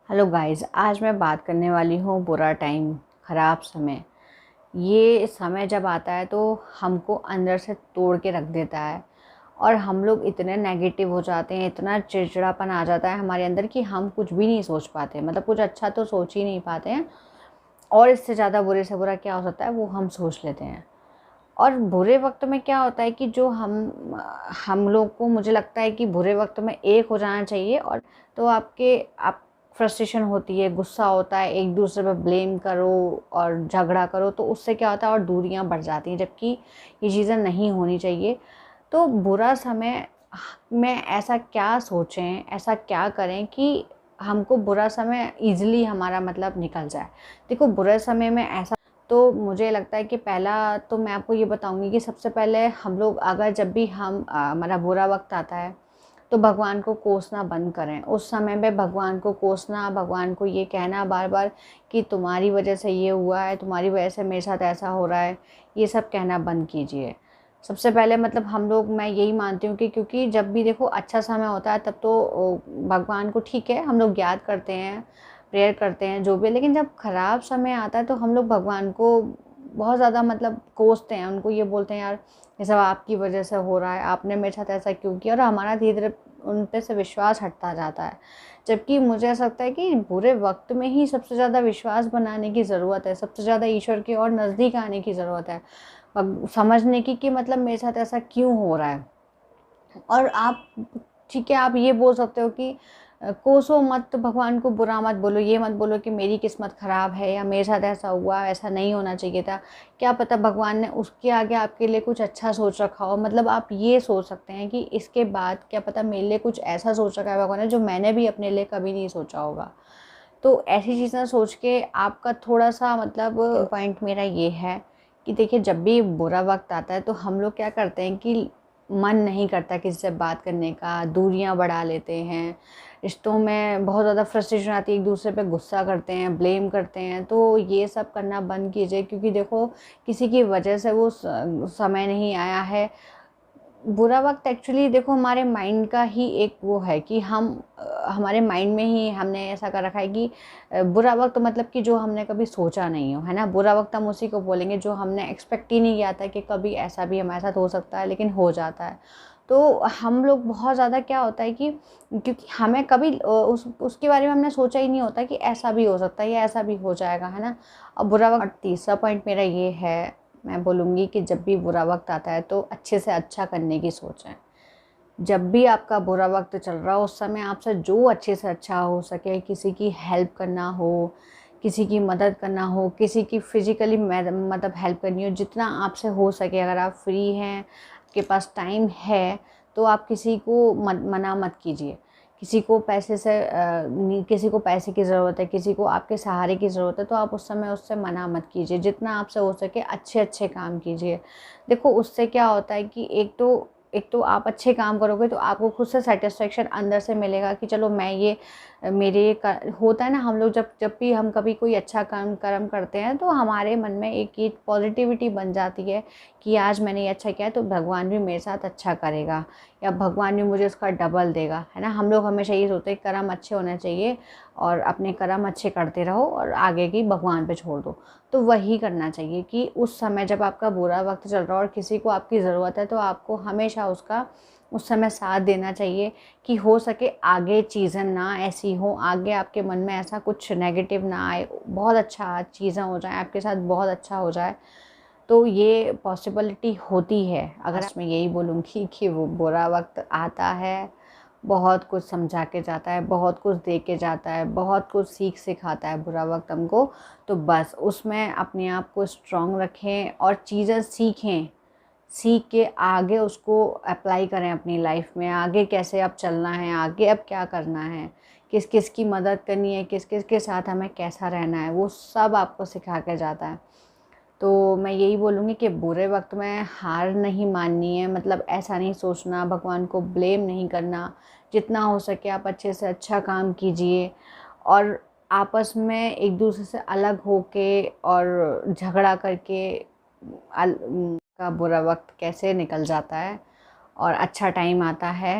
Hello guys, आज मैं बात करने वाली हूँ बुरा टाइम, ख़राब समय। ये समय जब आता है तो हमको अंदर से तोड़ के रख देता है और हम लोग इतने नेगेटिव हो जाते हैं, इतना चिड़चिड़ापन आ जाता है हमारे अंदर कि हम कुछ भी नहीं सोच पाते। मतलब कुछ अच्छा तो सोच ही नहीं पाते हैं और इससे ज़्यादा बुरे से बुरा क्या हो सकता है वो हम सोच लेते हैं। और बुरे वक्त में क्या होता है कि जो हम लोग को, मुझे लगता है कि बुरे वक्त में एक हो जाना चाहिए। और तो आप फ्रस्ट्रेशन होती है, गुस्सा होता है, एक दूसरे पर ब्लेम करो और झगड़ा करो, तो उससे क्या होता है और दूरियां बढ़ जाती हैं, जबकि ये चीज़ें नहीं होनी चाहिए। तो बुरा समय में ऐसा क्या सोचें, ऐसा क्या करें कि हमको बुरा समय ईज़िली हमारा मतलब निकल जाए। देखो, बुरे समय में ऐसा, तो मुझे लगता है कि पहला तो मैं आपको ये बताऊंगी कि सबसे पहले हम लोग, अगर जब भी हमारा बुरा वक्त आता है तो भगवान को कोसना बंद करें। उस समय में भगवान को कोसना, भगवान को ये कहना बार बार कि तुम्हारी वजह से ये हुआ है, तुम्हारी वजह से मेरे साथ ऐसा हो रहा है, ये सब कहना बंद कीजिए। सबसे पहले मतलब हम लोग, मैं यही मानती हूँ कि क्योंकि जब भी देखो अच्छा समय होता है तब तो भगवान को, ठीक है, हम लोग याद करते हैं, प्रेयर करते हैं, जो भी। लेकिन जब ख़राब समय आता है तो हम लोग भगवान को बहुत ज़्यादा मतलब कोसते हैं, उनको ये बोलते हैं, यार ये सब आपकी वजह से हो रहा है, आपने मेरे साथ ऐसा क्यों किया। और हमारा धीरे धीरे उन पे से विश्वास हटता जाता है। जबकि मुझे ऐसा लगता है कि बुरे वक्त में ही सबसे ज़्यादा विश्वास बनाने की ज़रूरत है, सबसे ज़्यादा ईश्वर के और नज़दीक आने की ज़रूरत है, समझने की कि मतलब मेरे साथ ऐसा क्यों हो रहा है। और आप, ठीक है, आप ये बोल सकते हो कि कोसो मत, भगवान को बुरा मत बोलो, ये मत बोलो कि मेरी किस्मत ख़राब है या मेरे साथ ऐसा हुआ, ऐसा नहीं होना चाहिए था। क्या पता भगवान ने उसके आगे आपके लिए कुछ अच्छा सोच रखा हो। मतलब आप ये सोच सकते हैं कि इसके बाद क्या पता मेरे लिए कुछ ऐसा सोच रखा है भगवान ने जो मैंने भी अपने लिए कभी नहीं सोचा होगा। तो ऐसी चीज़ें सोच के आपका थोड़ा सा मतलब पॉइंट मेरा ये है कि देखिए, जब भी बुरा वक्त आता है तो हम लोग क्या करते हैं कि मन नहीं करता किसी से बात करने का, दूरियां बढ़ा लेते हैं, रिश्तों में बहुत ज़्यादा फ्रस्ट्रेशन आती है, एक दूसरे पे गुस्सा करते हैं, ब्लेम करते हैं। तो ये सब करना बंद कीजिए, क्योंकि देखो, किसी की वजह से वो समय नहीं आया है। बुरा वक्त एक्चुअली देखो हमारे माइंड का ही एक वो है कि हमारे माइंड में ही हमने ऐसा कर रखा है कि बुरा वक्त मतलब कि जो हमने कभी सोचा नहीं हो, है ना। बुरा वक्त हम उसी को बोलेंगे जो हमने एक्सपेक्ट ही नहीं किया था कि कभी ऐसा भी हमारे साथ हो सकता है, लेकिन हो जाता है। तो हम लोग बहुत ज़्यादा, क्या होता है कि क्योंकि हमें कभी उसके बारे में हमने सोचा ही नहीं होता कि ऐसा भी हो सकता है या ऐसा भी हो जाएगा, है ना। अब बुरा वक्त, तीसरा पॉइंट मेरा ये है, मैं बोलूँगी कि जब भी बुरा वक्त आता है तो अच्छे से अच्छा करने की सोचें। जब भी आपका बुरा वक्त चल रहा हो उस समय आपसे जो अच्छे से अच्छा हो सके, किसी की हेल्प करना हो, किसी की मदद करना हो, किसी की फिजिकली मतलब हेल्प करनी हो, जितना आपसे हो सके। अगर आप फ्री हैं, आपके पास टाइम है, तो आप किसी को मना मत कीजिए। किसी को पैसे से किसी को पैसे की ज़रूरत है, किसी को आपके सहारे की ज़रूरत है, तो आप उस समय उससे मना मत कीजिए। जितना आपसे हो सके अच्छे अच्छे काम कीजिए। देखो, उससे क्या होता है कि एक तो आप अच्छे काम करोगे तो आपको खुद से सेटिस्फेक्शन अंदर से मिलेगा कि चलो मैं ये होता है ना, हम लोग जब जब भी हम कभी कोई अच्छा कर्म करते हैं तो हमारे मन में एक ये पॉजिटिविटी बन जाती है कि आज मैंने ये अच्छा किया तो भगवान भी मेरे साथ अच्छा करेगा, या भगवान भी मुझे उसका डबल देगा, है ना। हम लोग हमेशा ये सोचते हैं कर्म अच्छे होने चाहिए और अपने कर्म अच्छे करते रहो और आगे की भगवान पे छोड़ दो। तो वही करना चाहिए कि उस समय जब आपका बुरा वक्त चल रहा है और किसी को आपकी ज़रूरत है तो आपको हमेशा उसका उस समय साथ देना चाहिए कि हो सके आगे चीज़ें ना ऐसी हो, आगे आपके मन में ऐसा कुछ नेगेटिव ना आए, बहुत अच्छा चीज़ें हो जाए आपके साथ, बहुत अच्छा हो जाए। तो ये पॉसिबिलिटी होती है। अगर मैं यही बोलूँगी कि वो बुरा वक्त आता है, बहुत कुछ समझा के जाता है, बहुत कुछ दे के जाता है, बहुत कुछ सीख सिखाता है बुरा वक्त हमको। तो बस उसमें अपने आप को स्ट्रॉन्ग रखें और चीज़ें सीखें, सीख के आगे उसको अप्लाई करें अपनी लाइफ में। आगे कैसे अब चलना है, आगे अब क्या करना है, किस किस की मदद करनी है, किस किस के साथ हमें कैसा रहना है, वो सब आपको सिखा के जाता है। तो मैं यही बोलूँगी कि बुरे वक्त में हार नहीं माननी है। मतलब ऐसा नहीं सोचना, भगवान को ब्लेम नहीं करना। जितना हो सके आप अच्छे से अच्छा काम कीजिए और आपस में एक दूसरे से अलग होके और झगड़ा करके का बुरा वक्त कैसे निकल जाता है और अच्छा टाइम आता है।